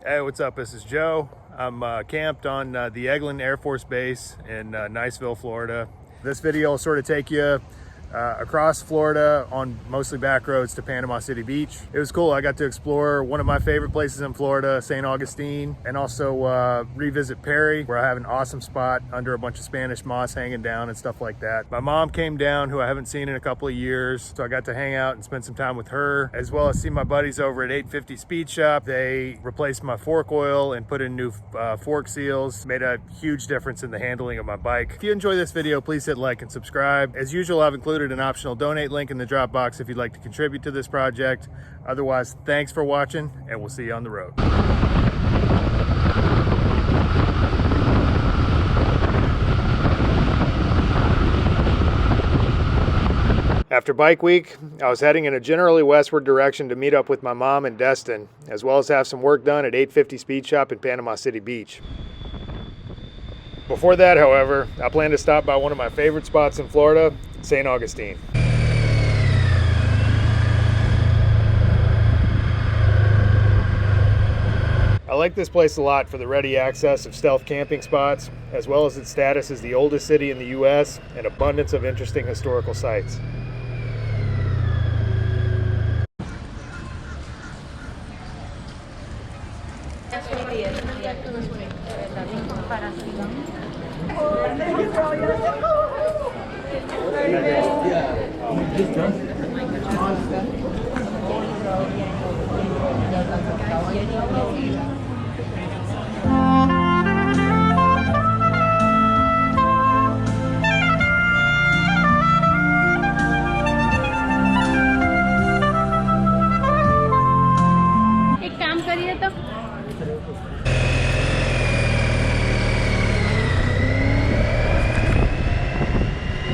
Hey, what's up? This is Joe. I'm camped on the Eglin Air Force Base in Niceville, Florida. This video will sort of take you across Florida on mostly back roads to Panama City Beach. It was cool. I got to explore one of my favorite places in Florida, St. Augustine, and also revisit Perry, where I have an awesome spot under a bunch of Spanish moss hanging down and stuff like that. My mom came down, who I haven't seen in a couple of years, so I got to hang out and spend some time with her, as well as see my buddies over at 850 Speed Shop. They replaced my fork oil and put in new fork seals. Made a huge difference in the handling of my bike. If you enjoy this video, please hit like and subscribe. As usual, I've included an optional donate link in the drop box if you'd like to contribute to this project. Otherwise, thanks for watching, and we'll see you on the road. After bike week, I was heading in a generally westward direction to meet up with my mom in Destin, as well as have some work done at 850 Speed Shop in Panama City Beach. Before that, however, I plan to stop by one of my favorite spots in Florida, St. Augustine. I like this place a lot for the ready access of stealth camping spots, as well as its status as the oldest city in the U.S. and abundance of interesting historical sites.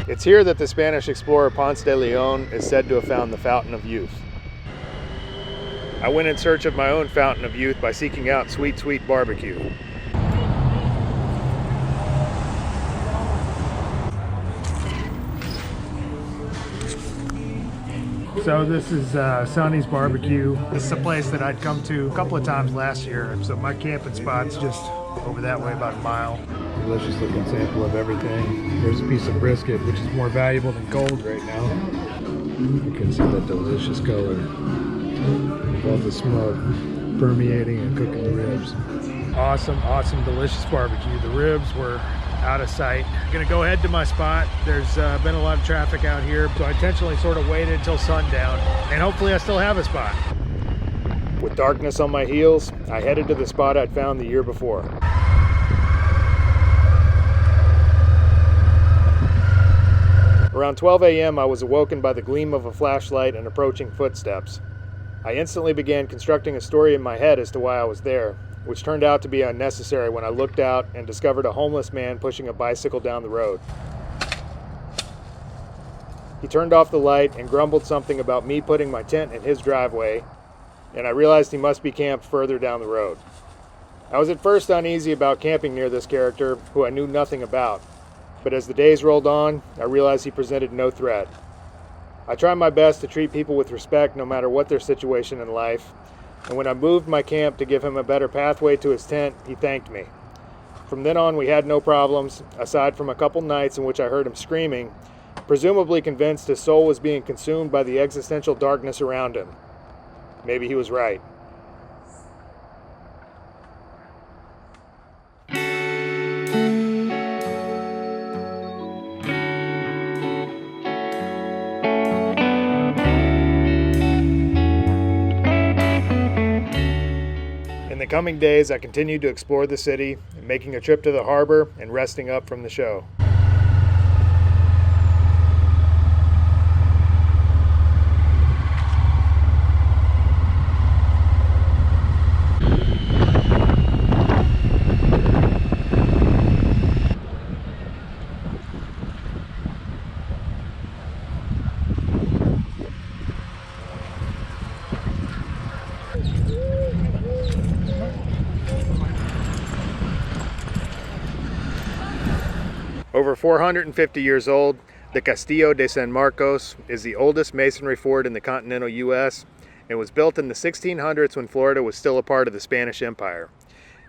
It's here that the Spanish explorer Ponce de Leon is said to have found the Fountain of Youth. I went in search of my own Fountain of Youth by seeking out Sweet Sweet Barbecue. So this is Sonny's Barbecue. This is a place that I'd come to a couple of times last year. So my camping spot's just over that way, about a mile. Delicious looking sample of everything. There's a piece of brisket, which is more valuable than gold right now. You can see that delicious color. All the smoke permeating and cooking the ribs. Awesome, delicious barbecue. The ribs were out of sight. I'm gonna go head to my spot. There's been a lot of traffic out here, so I intentionally sort of waited until sundown, and hopefully I still have a spot. With darkness on my heels, I headed to the spot I'd found the year before. Around 12 a.m., I was awoken by the gleam of a flashlight and approaching footsteps. I instantly began constructing a story in my head as to why I was there, which turned out to be unnecessary when I looked out and discovered a homeless man pushing a bicycle down the road. He turned off the light and grumbled something about me putting my tent in his driveway, and I realized he must be camped further down the road. I was at first uneasy about camping near this character, who I knew nothing about, but as the days rolled on, I realized he presented no threat. I try my best to treat people with respect no matter what their situation in life, and when I moved my camp to give him a better pathway to his tent, he thanked me. From then on, we had no problems, aside from a couple nights in which I heard him screaming, presumably convinced his soul was being consumed by the existential darkness around him. Maybe he was right. In the coming days, I continued to explore the city, making a trip to the harbor and resting up from the show. Over 450 years old, the Castillo de San Marcos is the oldest masonry fort in the continental U.S. and was built in the 1600s when Florida was still a part of the Spanish Empire.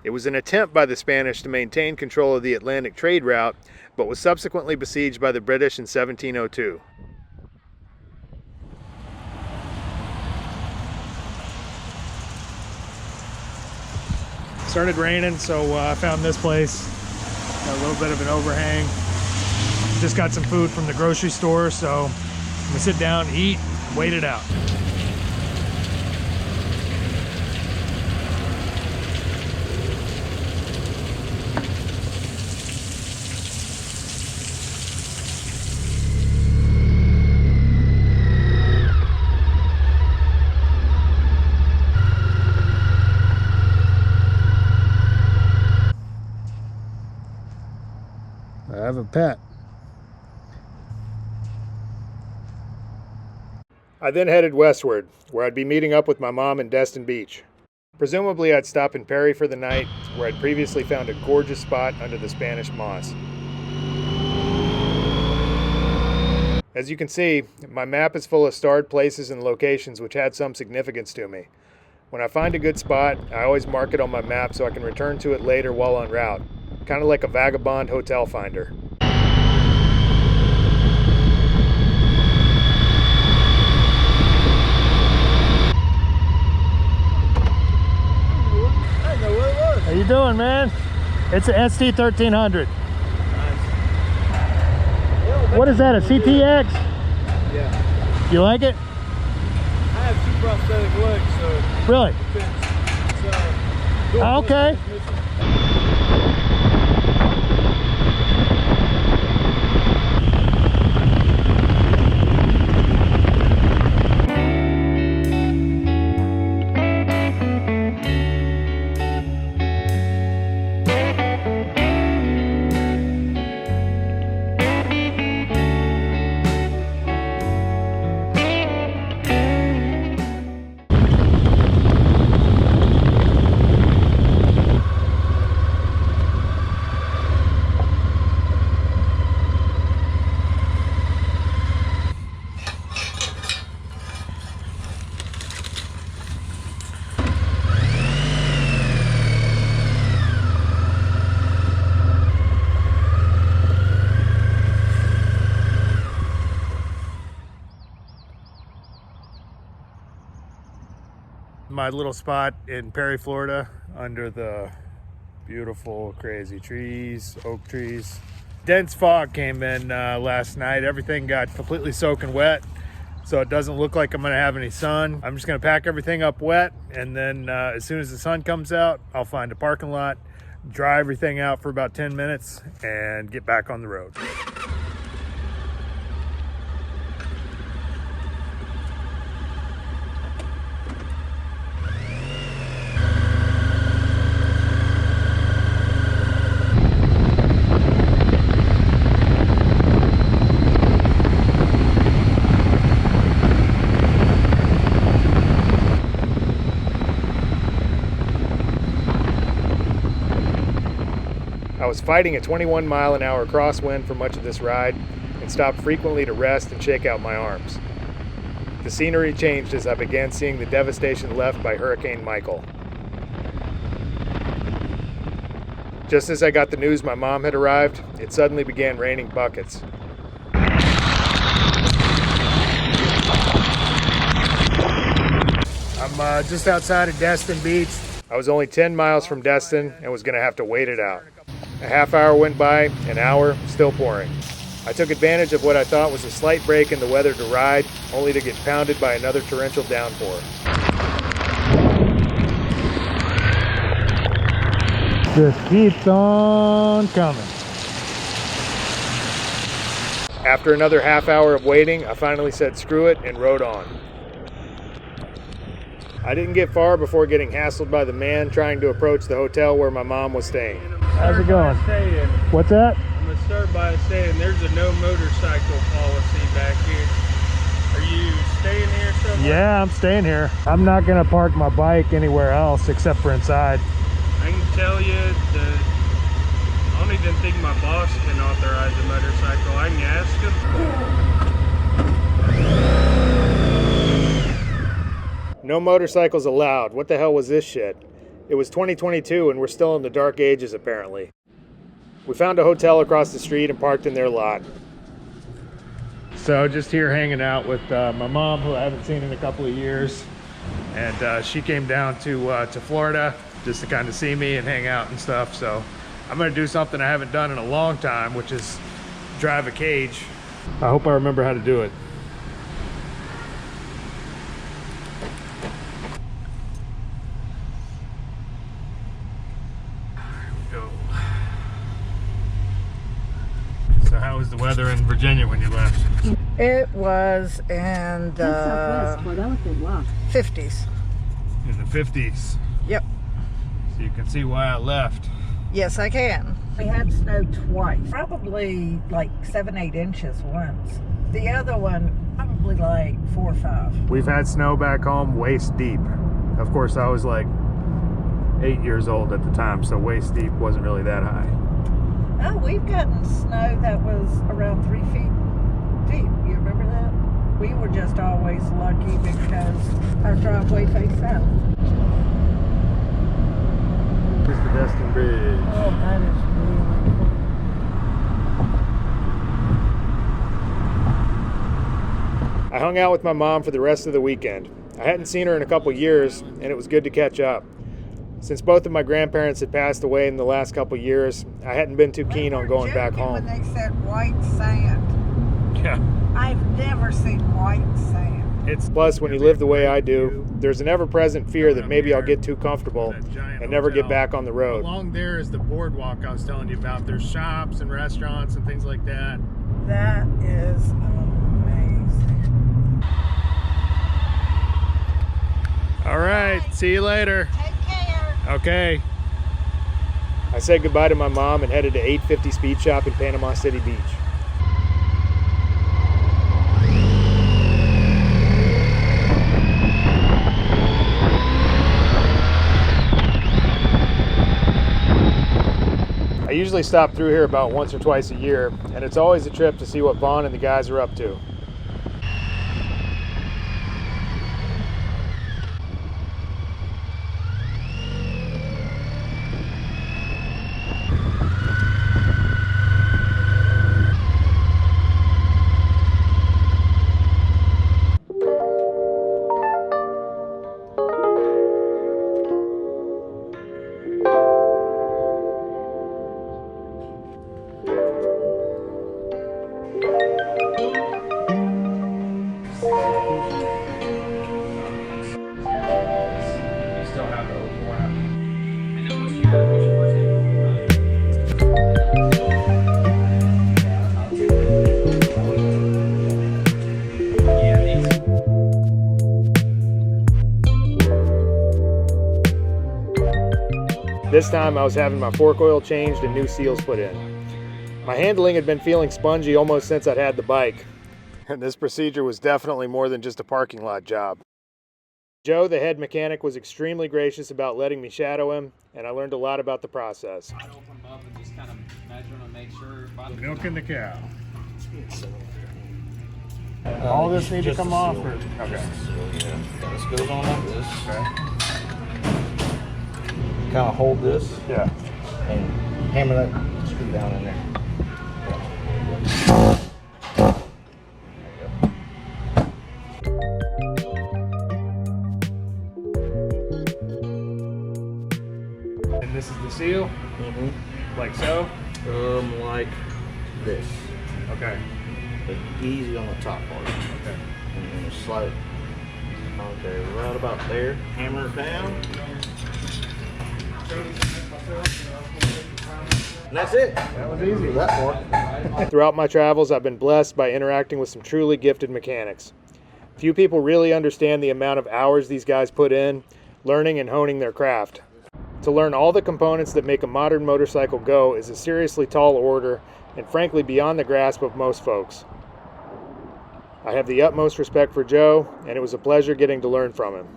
It was an attempt by the Spanish to maintain control of the Atlantic trade route, but was subsequently besieged by the British in 1702. Started raining, so I found this place. Got a little bit of an overhang. Just got some food from the grocery store, so I'm gonna sit down, eat, and wait it out. I have a pet. I then headed westward, where I'd be meeting up with my mom in Destin Beach. Presumably I'd stop in Perry for the night, where I'd previously found a gorgeous spot under the Spanish moss. As you can see, my map is full of starred places and locations which had some significance to me. When I find a good spot, I always mark it on my map so I can return to it later while en route. Kind of like a Vagabond hotel finder. How you doing, man? It's an ST1300. Nice. What is that, a CTX? Yeah. You like it? I have 2 prosthetic legs, so... Really? It fits. Okay. My little spot in Perry, Florida, under the beautiful, crazy trees, oak trees. Dense fog came in last night. Everything got completely soaking wet, so it doesn't look like I'm gonna have any sun. I'm just gonna pack everything up wet, and then as soon as the sun comes out, I'll find a parking lot, dry everything out for about 10 minutes, and get back on the road. I was fighting a 21-mile-an-hour crosswind for much of this ride and stopped frequently to rest and shake out my arms. The scenery changed as I began seeing the devastation left by Hurricane Michael. Just as I got the news my mom had arrived, it suddenly began raining buckets. I'm just outside of Destin Beach. I was only 10 miles from Destin and was going to have to wait it out. A half hour went by, an hour, still pouring. I took advantage of what I thought was a slight break in the weather to ride, only to get pounded by another torrential downpour. Just keeps on coming. After another half hour of waiting, I finally said screw it and rode on. I didn't get far before getting hassled by the man trying to approach the hotel where my mom was staying. How's it going? What's that? I'm going to start by saying there's a no motorcycle policy back here. Are you staying here somewhere? Yeah, I'm staying here. I'm not going to park my bike anywhere else except for inside. I can tell you that I don't even think my boss can authorize a motorcycle. I can ask him. No motorcycles allowed. What the hell was this shit? It was 2022 and we're still in the dark ages apparently. We found a hotel across the street and parked in their lot. So just here hanging out with my mom, who I haven't seen in a couple of years. And she came down to Florida just to kind of see me and hang out and stuff. So I'm gonna do something I haven't done in a long time, which is drive a cage. I hope I remember how to do it. So how was the weather in Virginia when you left? It was in the 50s. In the 50s. Yep. So you can see why I left. Yes, I can. We had snow twice. Probably like 7-8 inches once. The other one, probably like 4 or 5. We've had snow back home waist deep. Of course, I was like 8 years old at the time, so waist deep wasn't really that high. Oh, we've gotten snow that was around 3 feet deep. You remember that? We were just always lucky because our driveway faced south. Here's the Destin Bridge. Oh, that is really cool. I hung out with my mom for the rest of the weekend. I hadn't seen her in a couple years, and it was good to catch up. Since both of my grandparents had passed away in the last couple years, I hadn't been too keen on going back home. When they said white sand. Yeah. I've never seen white sand. Plus, when you live the way I do, there's an ever-present fear that maybe I'll get too comfortable and never get back on the road. Along there is the boardwalk I was telling you about. There's shops and restaurants and things like that. That is amazing. All right, see you later. Take care. Okay. I said goodbye to my mom and headed to 850 Speed Shop in Panama City Beach. I usually stop through here about once or twice a year, and it's always a trip to see what Vaughn and the guys are up to. This time I was having my fork oil changed and new seals put in. My handling had been feeling spongy almost since I'd had the bike, and this procedure was definitely more than just a parking lot job. Joe, the head mechanic, was extremely gracious about letting me shadow him, and I learned a lot about the process. I'd open them up and just kind of measure them and make sure. Milking the cow. All this need to come off? Or? Okay. Yeah, this goes on like this. Okay. Kind of hold this. Yeah. And hammer that screw down in there. And this is the seal? Mm-hmm. Like so? Like this. Okay. But easy on the top part. Okay. And then just slide it. Okay, right about there. Hammer it down. And that's it. That was easy. That part. Throughout my travels, I've been blessed by interacting with some truly gifted mechanics. Few people really understand the amount of hours these guys put in, learning and honing their craft. To learn all the components that make a modern motorcycle go is a seriously tall order, and frankly beyond the grasp of most folks. I have the utmost respect for Joe, and it was a pleasure getting to learn from him.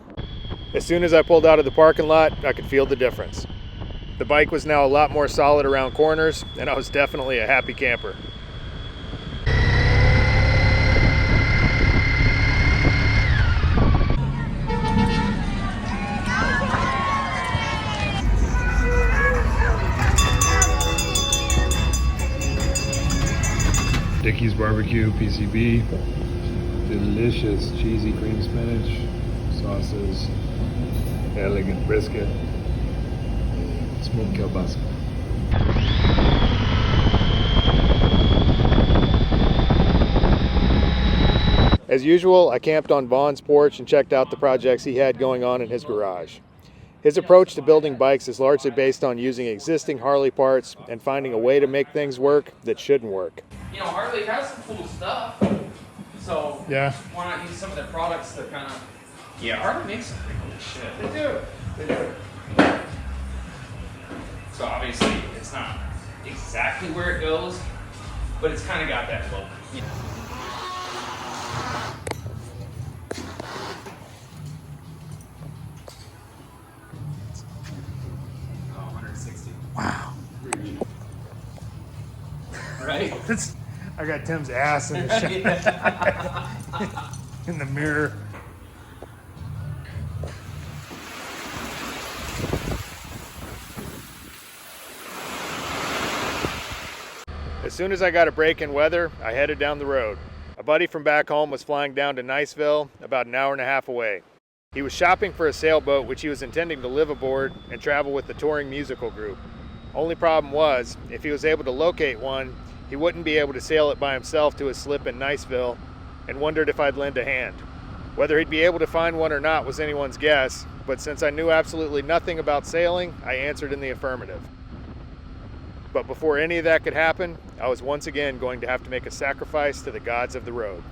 As soon as I pulled out of the parking lot, I could feel the difference. The bike was now a lot more solid around corners, and I was definitely a happy camper. barbecue, PCB, delicious cheesy cream spinach, sauces, elegant brisket, and smoked kielbasa. As usual, I camped on Vaughn's porch and checked out the projects he had going on in his garage. His approach to building bikes is largely based on using existing Harley parts and finding a way to make things work that shouldn't work. You know, Harley has some cool stuff, so Yeah. why not use some of their products to kind of... Yeah, Harley makes some pretty cool shit. They do. So obviously, it's not exactly where it goes, but it's kind of got that look. Yeah. Oh, 160. Wow. Right? I got Tim's ass in the shot. In the mirror. As soon as I got a break in weather, I headed down the road. A buddy from back home was flying down to Niceville, about an hour and a half away. He was shopping for a sailboat which he was intending to live aboard and travel with the touring musical group. Only problem was, if he was able to locate one, he wouldn't be able to sail it by himself to his slip in Niceville, and wondered if I'd lend a hand. Whether he'd be able to find one or not was anyone's guess, but since I knew absolutely nothing about sailing, I answered in the affirmative. But before any of that could happen, I was once again going to have to make a sacrifice to the gods of the road.